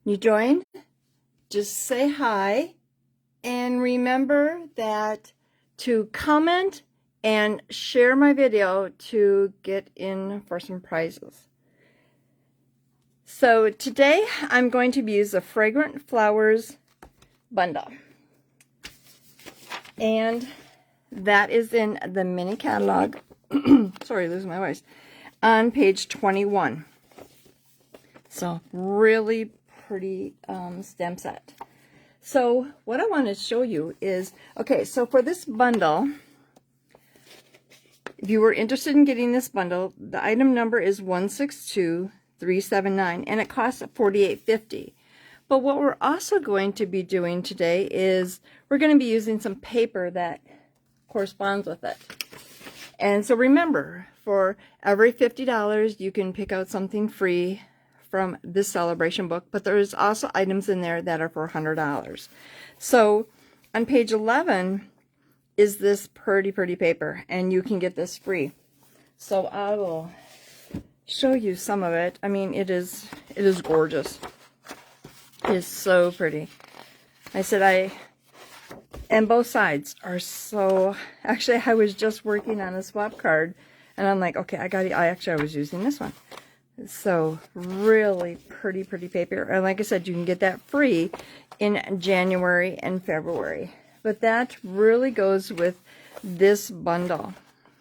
you joined, just say hi. And remember that to comment and share my video to get in for some prizes. So today I'm going to use the Fragrant Flowers bundle. And that is in the mini catalog. Sorry, losing my voice. On page 21. So really pretty stem set. So what I want to show you is, okay, so for this bundle, if you were interested in getting this bundle, the item number is 162379 and it costs $48.50. But what we're also going to be doing today is we're going to be using some paper that corresponds with it. And so remember, for every $50 you can pick out something free from this celebration book, but there's also items in there that are for $100. So on page 11 is this pretty paper, and you can get this free. So I will show you some of it. I mean, it is gorgeous. It is so pretty. And both sides are so, actually I was just working on a swap card and I'm like, okay, I was using this one. So really pretty paper. And like I said, you can get that free in January and February. But that really goes with this bundle.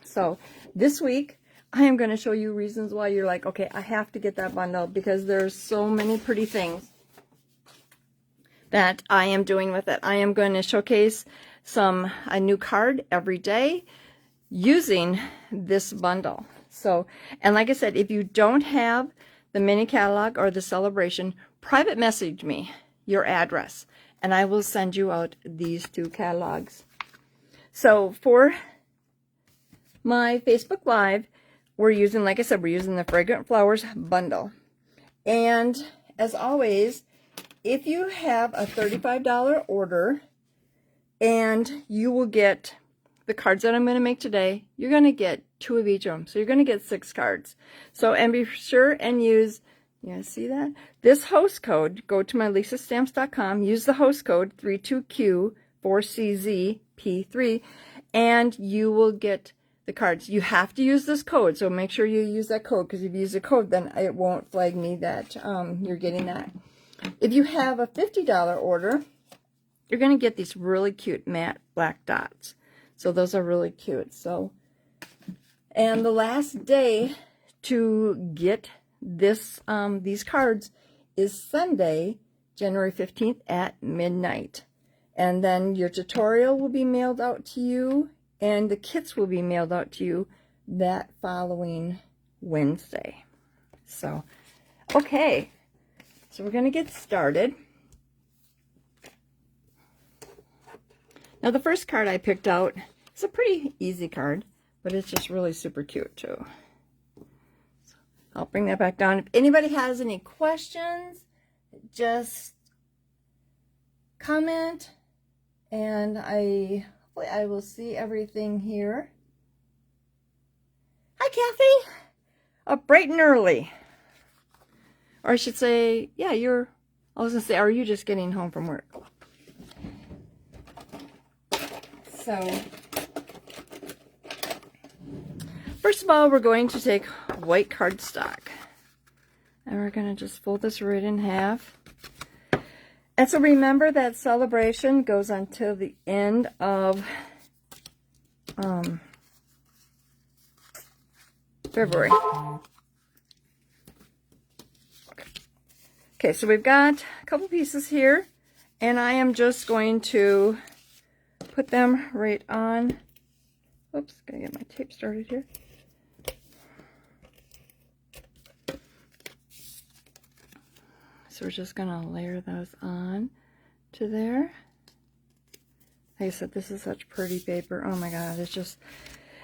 So this week, I am going to show you reasons why you're like, okay, I have to get that bundle, because there's so many pretty things that I am doing with it. I am going to showcase a new card every day using this bundle. So, and like I said, if you don't have the mini catalog or the celebration, private message me your address and I will send you out these two catalogs. So for my Facebook Live, we're using, like I said, we're using the Fragrant Flowers bundle. And as always, if you have a $35 order and you will get the cards that I'm going to make today, you're going to get 2 of each of them. So you're going to get 6 cards. So, and be sure and use, you see that? This host code. Go to my lisastamps.com, use the host code 32Q4CZP3, and you will get the cards. You have to use this code, so make sure you use that code, because if you use the code, then it won't flag me that you're getting that. If you have a $50 order, you're going to get these really cute matte black dots. So those are really cute. So, and the last day to get this these cards is Sunday, January 15th at midnight. And then your tutorial will be mailed out to you, and the kits will be mailed out to you that following Wednesday. So, okay. So we're going to get started. Now the first card I picked out is a pretty easy card, but it's just really super cute too. So I'll bring that back down. If anybody has any questions, just comment, and hopefully I will see everything here. Hi Kathy! Up bright and early. Or I should say, yeah, I was going to say, are you just getting home from work? So, first of all, we're going to take white cardstock. And we're going to just fold this right in half. And so remember that celebration goes until the end of February. Okay, so we've got a couple pieces here, and I am just going to put them right on. Oops, gotta get my tape started here. So we're just gonna layer those on to there. Like I said, this is such pretty paper. Oh my God, it's just,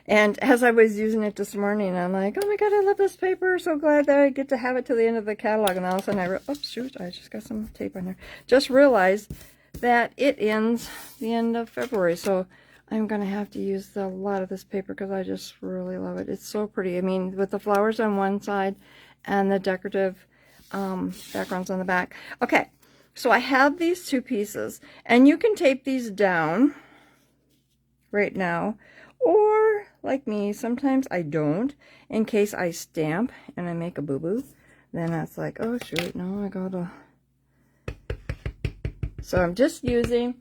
and as I was using it this morning, I'm like, oh my God, I love this paper. So glad that I get to have it to the end of the catalog. And all of a sudden oops, shoot, I just got some tape on there. Just realized that it ends the end of February. So I'm going to have to use a lot of this paper because I just really love it. It's so pretty. I mean, with the flowers on one side and the decorative backgrounds on the back. Okay, so I have these two pieces, and you can tape these down right now, or like me, sometimes I don't, in case I stamp and I make a boo-boo. Then that's like, oh shoot, no, I gotta. So I'm just using,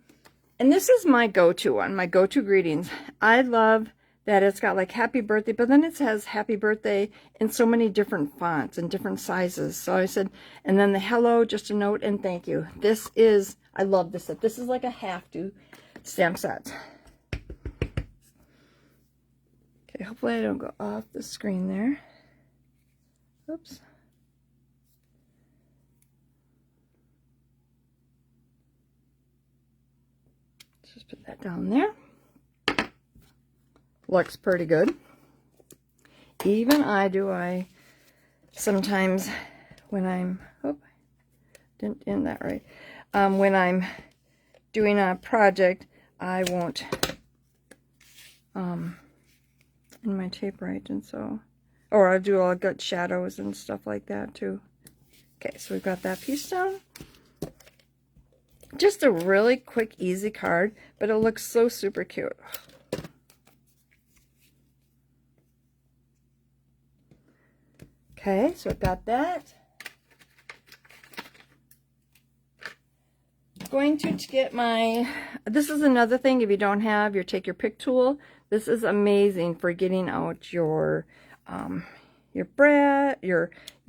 and this is my go-to one, my go-to greetings. I love that it's got like happy birthday, but then it says happy birthday in so many different fonts and different sizes. So I said, and then the hello, just a note, and thank you. This is, I love this set. This is like a have-to stamp set. Okay, hopefully I don't go off the screen there. Oops. Let's just put that down there. Looks pretty good. Even I sometimes when I'm, oh, didn't end that right. When I'm doing a project, I won't in my tape right, and so, or I'll do all gut shadows and stuff like that too. Okay, so we've got that piece down. Just a really quick, easy card, but it looks so super cute. Okay, so I've got that. I'm going to get my, this is another thing, if you don't have your take your pick tool, this is amazing for getting out your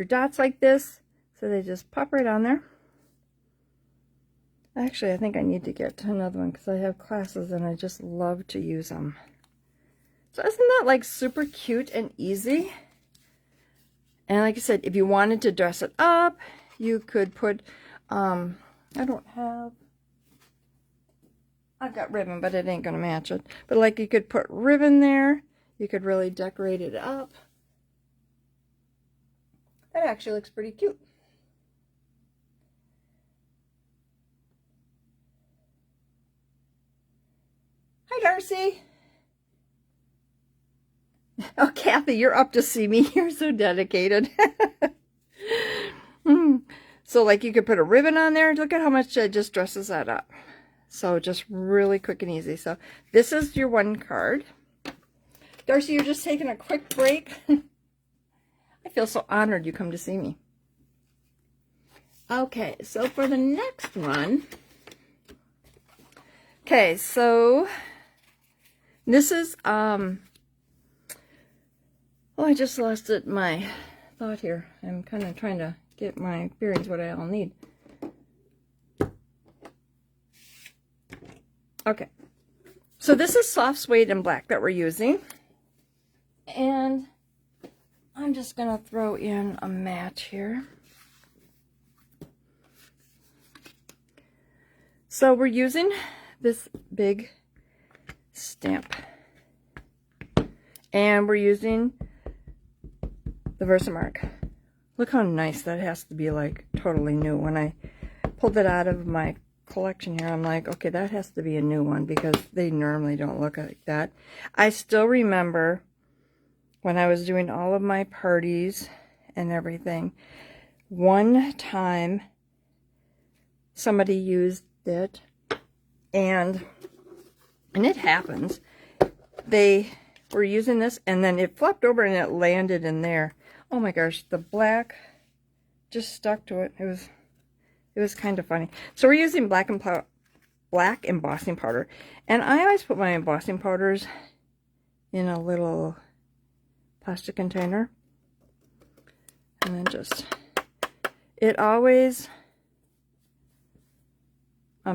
dots like this. So they just pop right on there. Actually, I think I need to get another one because I have classes and I just love to use them. So isn't that like super cute and easy? And like I said, if you wanted to dress it up, you could put, I've got ribbon, but it ain't going to match it. But like you could put ribbon there. You could really decorate it up. That actually looks pretty cute. Hi, Darcy. Oh, Kathy, you're up to see me. You're so dedicated. So like you could put a ribbon on there. Look at how much it just dresses that up. So just really quick and easy. So this is your one card. Darcy, you're just taking a quick break. I feel so honored you come to see me. Okay, so for the next one. Okay, so this is, oh, I just lost my thought here. I'm kind of trying to get my bearings, what I all need. Okay, so this is soft suede and black that we're using. And I'm just going to throw in a match here. So we're using this big stamp. And we're using the Versamark. Look how nice that has to be, like totally new. When I pulled it out of my collection here, I'm like, okay, that has to be a new one because they normally don't look like that. I still remember when I was doing all of my parties and everything, one time somebody used it, and it happens, they were using this and then it flopped over and it landed in there. Oh my gosh, the black just stuck to it. It was kind of funny. So we're using black embossing powder, and I always put my embossing powders in a little plastic container, and then just, it always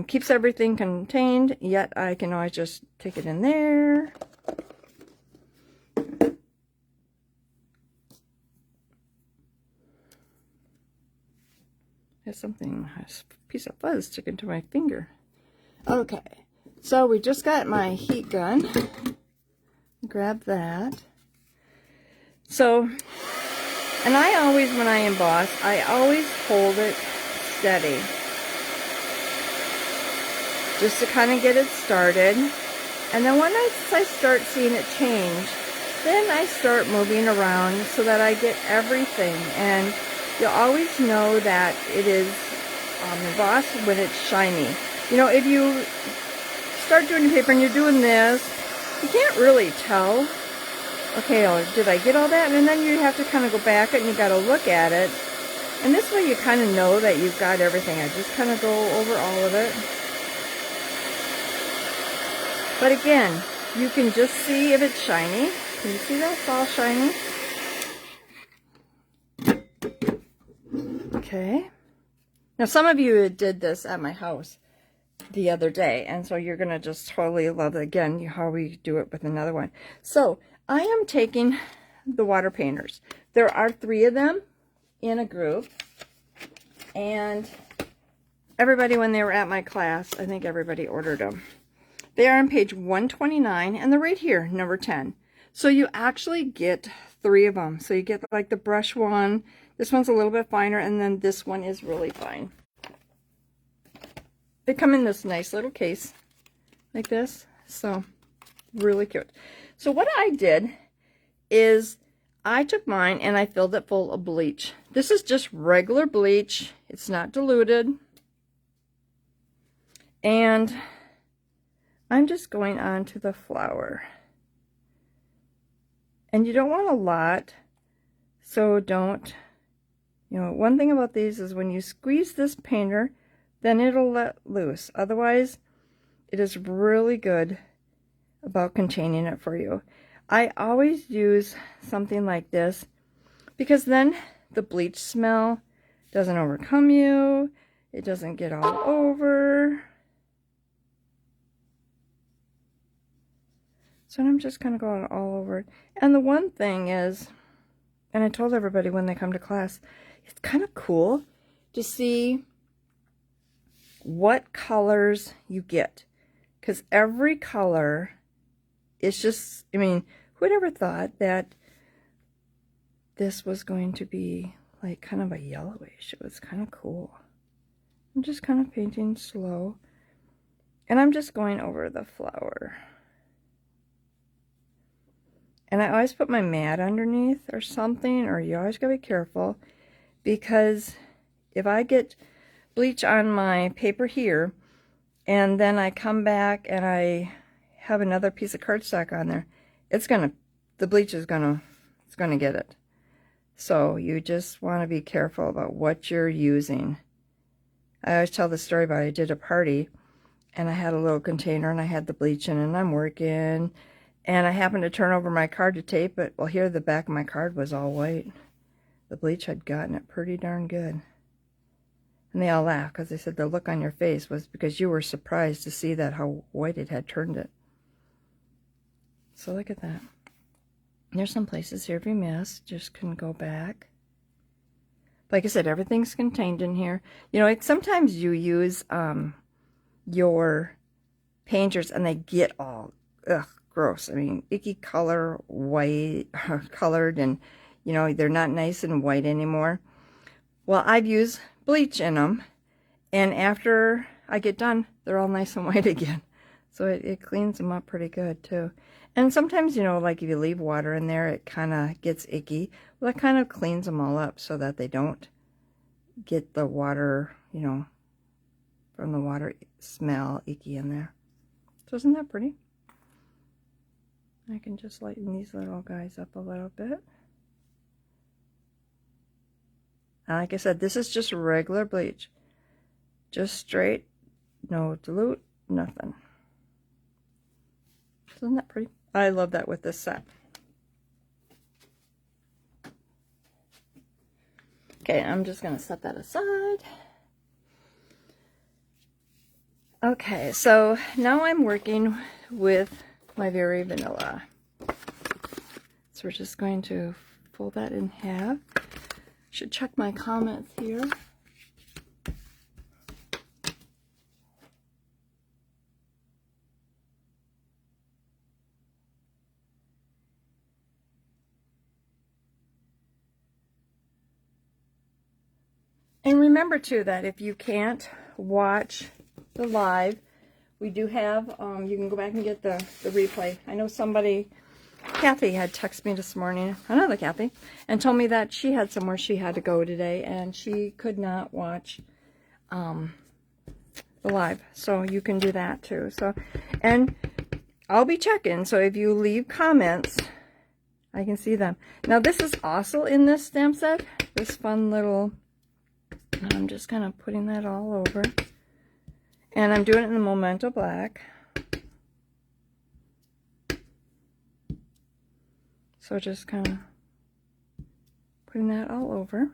keeps everything contained, yet I can always just take it in there. There's something, a piece of fuzz sticking to my finger. Okay, so we just got my heat gun. Grab that. So, and I always, when I emboss, I always hold it steady, just to kind of get it started. And then when I start seeing it change, then I start moving around so that I get everything. And you'll always know that it is embossed when it's shiny. You know, if you start doing your paper and you're doing this, you can't really tell. Okay, oh, did I get all that? And then you have to kind of go back and you got to look at it. And this way you kind of know that you've got everything. I just kind of go over all of it. But again, you can just see if it's shiny. Can you see that? It's all shiny. Okay. Now some of you did this at my house the other day, and so you're going to just totally love it again, how we do it with another one. So I am taking the water painters. There are 3 of them in a group, and everybody, when they were at my class, I think everybody ordered them. They are on page 129, and they're right here, number 10. So you actually get 3 of them. So you get like the brush one, this one's a little bit finer, and then this one is really fine. They come in this nice little case like this, so really cute. So what I did is I took mine and I filled it full of bleach. This is just regular bleach. It's not diluted. And I'm just going on to the flower. And you don't want a lot, so don't, you know, one thing about these is when you squeeze this painter, then it'll let loose. Otherwise, it is really good about containing it for you. I always use something like this because then the bleach smell doesn't overcome you. It doesn't get all over. So I'm just kind of going all over it. And the one thing is, and I told everybody when they come to class, it's kind of cool to see what colors you get. Because every color is just, I mean, who'd ever thought that this was going to be like kind of a yellowish? It was kind of cool. I'm just kind of painting slow. And I'm just going over the flower. And I always put my mat underneath or something, or you always gotta be careful, because if I get bleach on my paper here, and then I come back and I have another piece of cardstock on there, the bleach is it's gonna get it. So you just want to be careful about what you're using. I always tell the story about I did a party, and I had a little container, and I had the bleach in it, and I'm working. And I happened to turn over my card to tape it. Well, here the back of my card was all white. The bleach had gotten it pretty darn good. And they all laughed because they said the look on your face was because you were surprised to see that how white it had turned it. So look at that. There's some places here if you miss, just can go back. Like I said, everything's contained in here. You know, sometimes you use your painters and they get all, gross. I mean, icky color, white, colored, and, you know, they're not nice and white anymore. Well, I've used bleach in them, and after I get done, they're all nice and white again. So it cleans them up pretty good, too. And sometimes, you know, like if you leave water in there, it kind of gets icky. Well, that kind of cleans them all up so that they don't get the water, you know, from the water smell icky in there. So isn't that pretty? I can just lighten these little guys up a little bit. And like I said, this is just regular bleach. Just straight, no dilute, nothing. Isn't that pretty? I love that with this set. Okay, I'm just going to set that aside. Okay, so now I'm working with my Very Vanilla. So we're just going to fold that in half. Should check my comments here. And remember too that if you can't watch the live, we do have, you can go back and get the replay. I know somebody Kathy had texted me this morning, another Kathy, and told me that she had somewhere she had to go today, and she could not watch the live. So you can do that too. So, and I'll be checking. So if you leave comments, I can see them. Now this is also in this stamp set. This fun little, I'm just kind of putting that all over. And I'm doing it in the Memento Black. So just kind of putting that all over.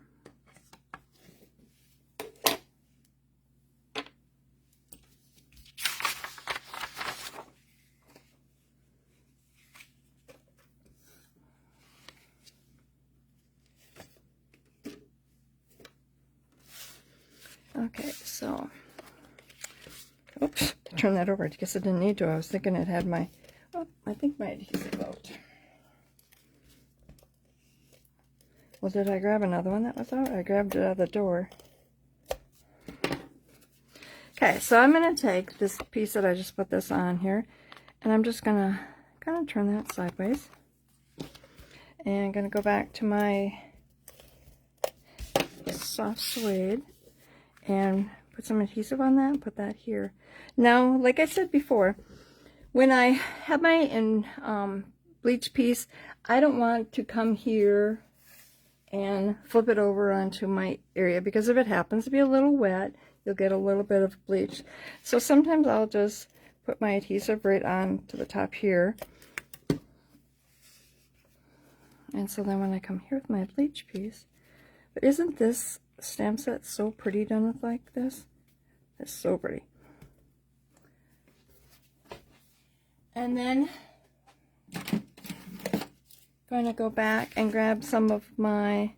Okay, so, oops, turn that over. I guess I didn't need to. I was thinking it had my, oh, I think my adhesive out. Well, did I grab another one that was out? I grabbed it out of the door. Okay, so I'm going to take this piece that I just put this on here, and I'm just going to kind of turn that sideways. And I'm going to go back to my soft suede and put some adhesive on that and put that here. Now, like I said before, when I have my bleach piece, I don't want to come here and flip it over onto my area, because if it happens to be a little wet, you'll get a little bit of bleach. So sometimes I'll just put my adhesive right on to the top here. And so then when I come here with my bleach piece, but isn't this stamp set so pretty done with like this? It's so pretty. And then going to go back and grab some of my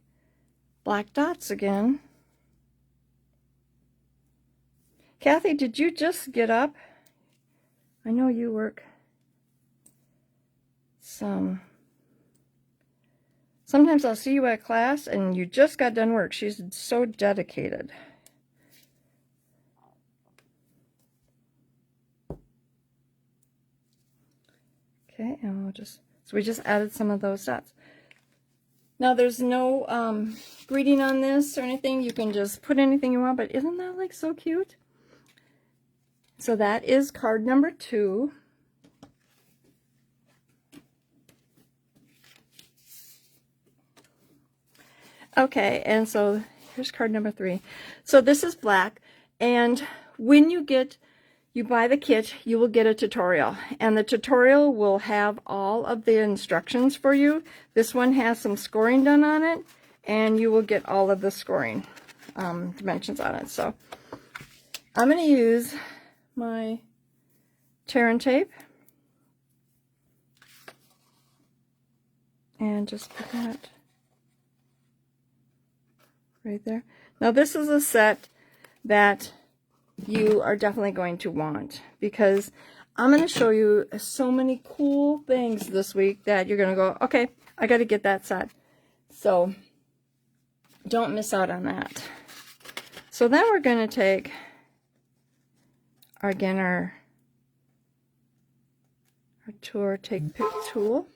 black dots again. Kathy, did you just get up? I know you work some. Sometimes I'll see you at class and you just got done work. She's so dedicated. Okay, and we'll just, so we just added some of those dots. Now there's no greeting on this or anything. You can just put anything you want, but isn't that like so cute? So that is card number 2. Okay, and so here's card number 3. So this is black, and when you buy the kit, you will get a tutorial, and the tutorial will have all of the instructions for you. This one has some scoring done on it, and you will get all of the scoring dimensions on it. So I'm going to use my tear and tape and just put that right there. Now this is a set that you are definitely going to want, because I'm going to show you so many cool things this week that you're going to go, okay, I got to get that set. So don't miss out on that. So then we're going to take our tour take pick tool,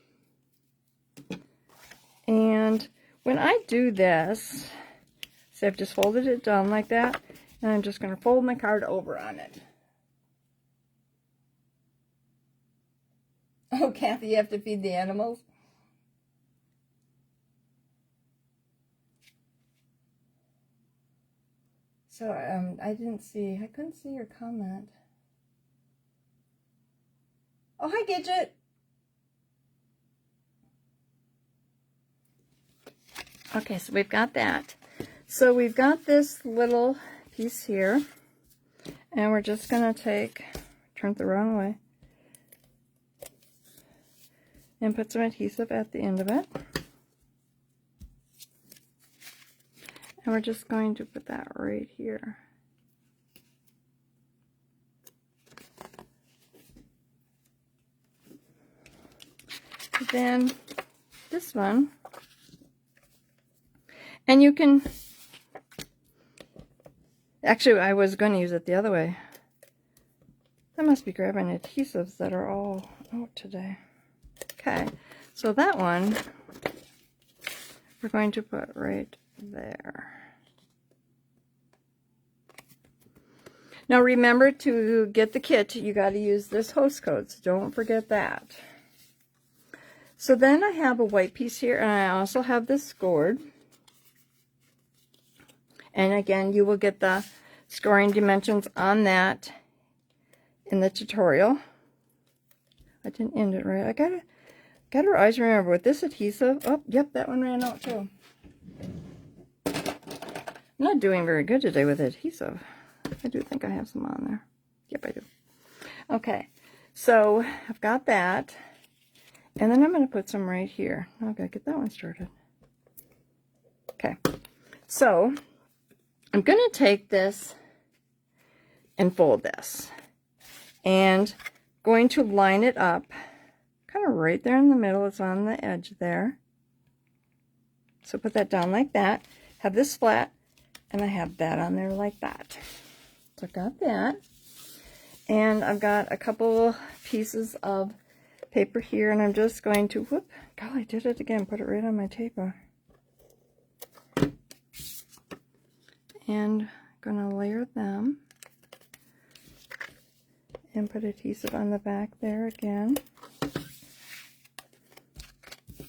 and when I do this, so I've just folded it down like that, and I'm just going to fold my card over on it. Oh, Kathy, you have to feed the animals? So I couldn't see your comment. Oh, hi, Gidget. Okay, so we've got that. So we've got this little piece here, and we're just going to turn it the wrong way, and put some adhesive at the end of it. And we're just going to put that right here. Then this one, and you can, actually I was going to use it the other way. I must be grabbing adhesives that are all out today. Okay, So that one, we're going to put right there. Now remember, to get the kit, you got to use this host code, so don't forget that. So then I have a white piece here, and I also have this scored. And again, you will get the scoring dimensions on that in the tutorial. I didn't end it right. I gotta always remember with this adhesive. Oh, yep, that one ran out too. I'm not doing very good today with adhesive. I do think I have some on there. Yep, I do. Okay, so I've got that. And then I'm going to put some right here. I've got to get that one started. Okay, so I'm going to take this and fold this. And going to line it up kind of right there in the middle. It's on the edge there. So put that down like that. Have this flat, and I have that on there like that. So I've got that. And I've got a couple pieces of paper here, and I'm just going to, whoop, God, I did it again, put it right on my paper. And I'm going to layer them and put adhesive on the back there again.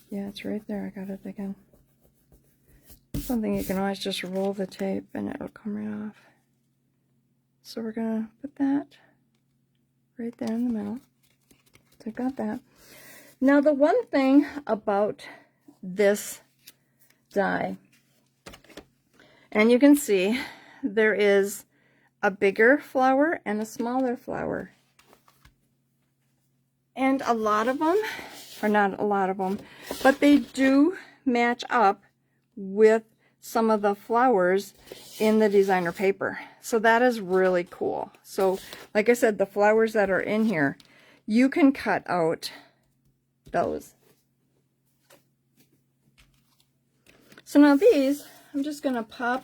Yeah, it's right there. I got it again. Something you can always just roll the tape and it'll come right off. So we're going to put that right there in the middle. So I've got that. Now the one thing about this die, and you can see there is a bigger flower and a smaller flower. And a lot of them, or not a lot of them, but they do match up with some of the flowers in the designer paper. So that is really cool. So like I said, the flowers that are in here, you can cut out those. So now these, I'm just going to pop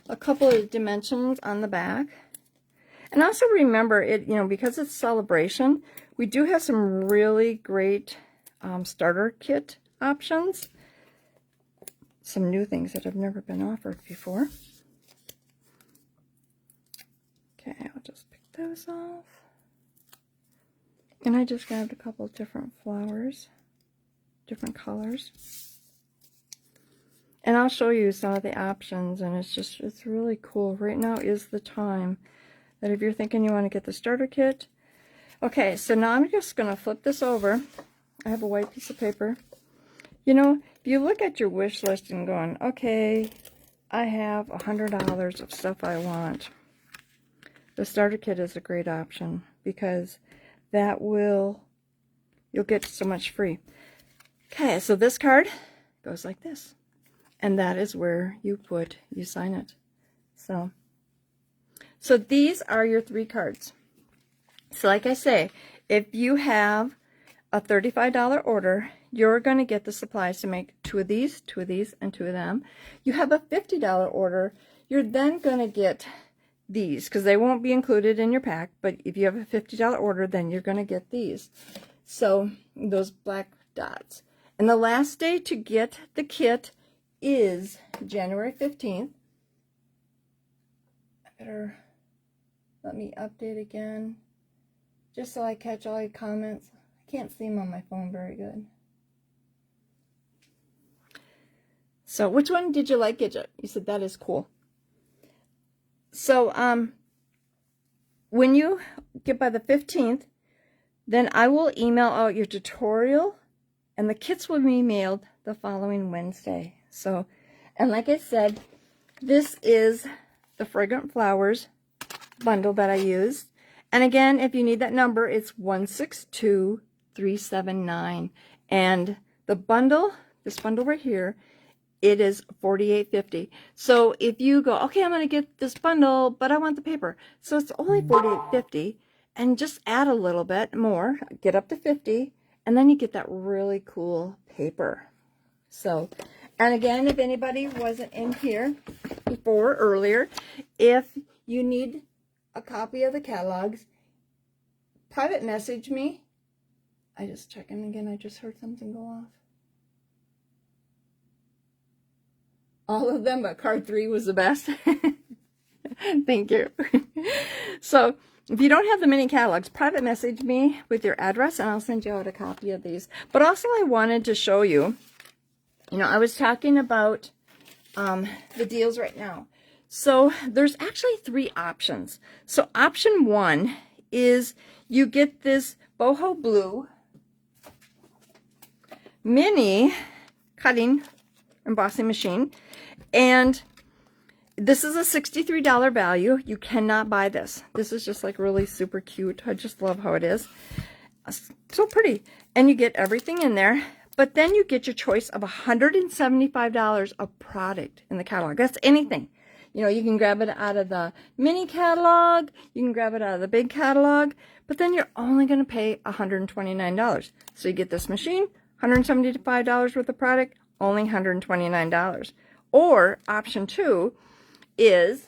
a couple of dimensions on the back. And also remember, it, you know, because it's celebration, we do have some really great starter kit options. Some new things that have never been offered before. Okay, I'll just pick those off. And I just grabbed a couple of different flowers, different colors. And I'll show you some of the options, and it's really cool. Right now is the time that if you're thinking you want to get the starter kit. Okay, so now I'm just going to flip this over. I have a white piece of paper. You know, if you look at your wish list and going, okay, I have $100 of stuff I want, the starter kit is a great option because that you'll get so much free. Okay, so this card goes like this. And that is where you sign it. So these are your 3 cards. So like I say, if you have a $35 order, you're going to get the supplies to make 2 of these, 2 of these, and 2 of them. You have a $50 order, you're then going to get these, because they won't be included in your pack, but if you have a $50 order, then you're going to get these. So those black dots. And the last day to get the kit is January 15th. I better let me update again, just so I catch all your comments. I can't see them on my phone very good. So which one did you like, Gidget? You said that is cool. So when you get by the 15th, then I will email out your tutorial, and the kits will be mailed the following Wednesday. So, and like I said, this is the Fragrant Flowers bundle that I used. And again, if you need that number, it's 162379. And the bundle, this bundle right here, it is $48.50. So if you go, okay, I'm going to get this bundle, but I want the paper. So it's only $48.50. And just add a little bit more, get up to $50, and then you get that really cool paper. So, and again, if anybody wasn't in here before, earlier, if you need a copy of the catalogs, private message me, I just check in again. I just heard something go off. All of them, but card 3 was the best. Thank you. So if you don't have the mini catalogs, private message me with your address and I'll send you out a copy of these. But also I wanted to show you, I was talking about the deals right now. So there's actually 3 options. So option 1 is you get this boho blue mini cutting embossing machine, and this is a $63 value. You cannot buy this. This is just like really super cute. I just love how it is. So pretty. And you get everything in there, but then you get your choice of $175 of product in the catalog. That's anything. You can grab it out of the mini catalog, you can grab it out of the big catalog, but then you're only going to pay $129. So you get this machine, $175 worth of product, only $129. Or option 2 is,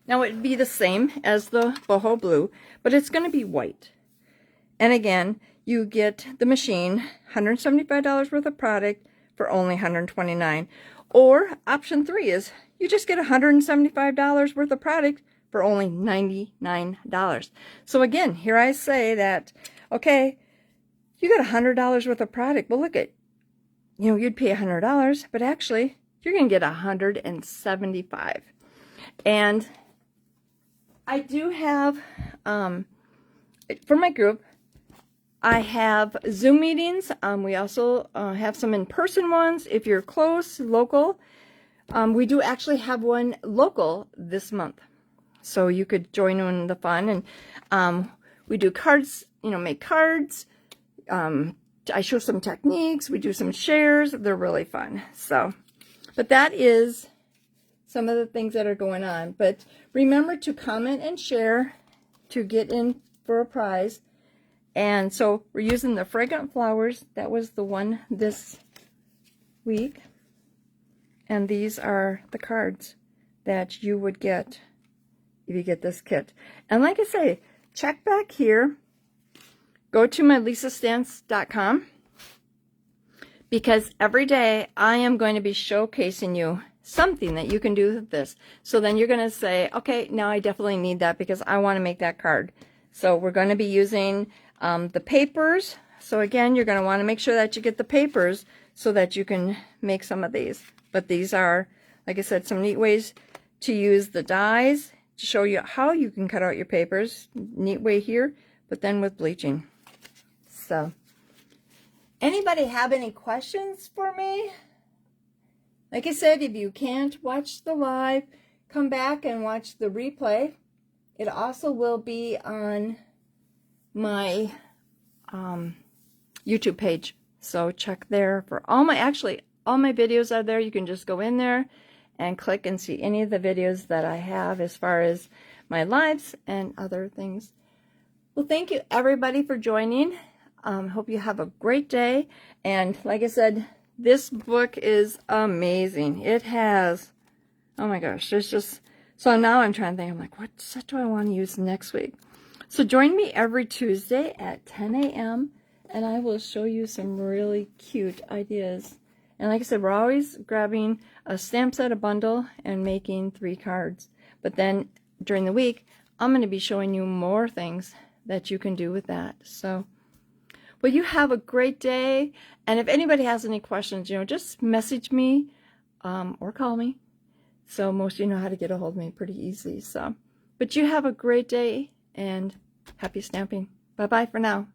now it'd be the same as the boho blue, but it's going to be white. And again, you get the machine, $175 worth of product for only $129. Or option 3 is you just get $175 worth of product for only $99. So again, here I say that, okay, you got $100 worth of product. Well, look at, you'd pay $100, but actually you're going to get $175. And I do have, for my group, I have Zoom meetings. We also have some in-person ones. If you're close, local, we do actually have one local this month. So you could join in the fun. And we do cards, make cards. I show some techniques. We do some shares. They're really fun. So, but that is some of the things that are going on. But remember to comment and share to get in for a prize. And so we're using the Fragrant Flowers. That was the one this week. And these are the cards that you would get if you get this kit. And like I say, check back here. Go to my lisastance.com, because every day I am going to be showcasing you something that you can do with this. So then you're going to say, okay, now I definitely need that because I want to make that card. So we're going to be using the papers. So again, you're going to want to make sure that you get the papers so that you can make some of these. But these are, like I said, some neat ways to use the dies to show you how you can cut out your papers. Neat way here, but then with bleaching. So, anybody have any questions for me? Like I said, if you can't watch the live, come back and watch the replay. It also will be on my YouTube page. So check there for all my videos are there. You can just go in there and click and see any of the videos that I have as far as my lives and other things. Well, thank you everybody for joining. Hope you have a great day. And like I said, this book is amazing. It has, oh my gosh, there's just, so now I'm trying to think, I'm like, what set do I want to use next week? So join me every Tuesday at 10 a.m. and I will show you some really cute ideas. And like I said, we're always grabbing a stamp set, a bundle, and making 3 cards. But then during the week, I'm going to be showing you more things that you can do with that. So, well, you have a great day. And if anybody has any questions, just message me or call me. So most of you know how to get a hold of me pretty easy. So, but you have a great day and happy stamping. Bye-bye for now.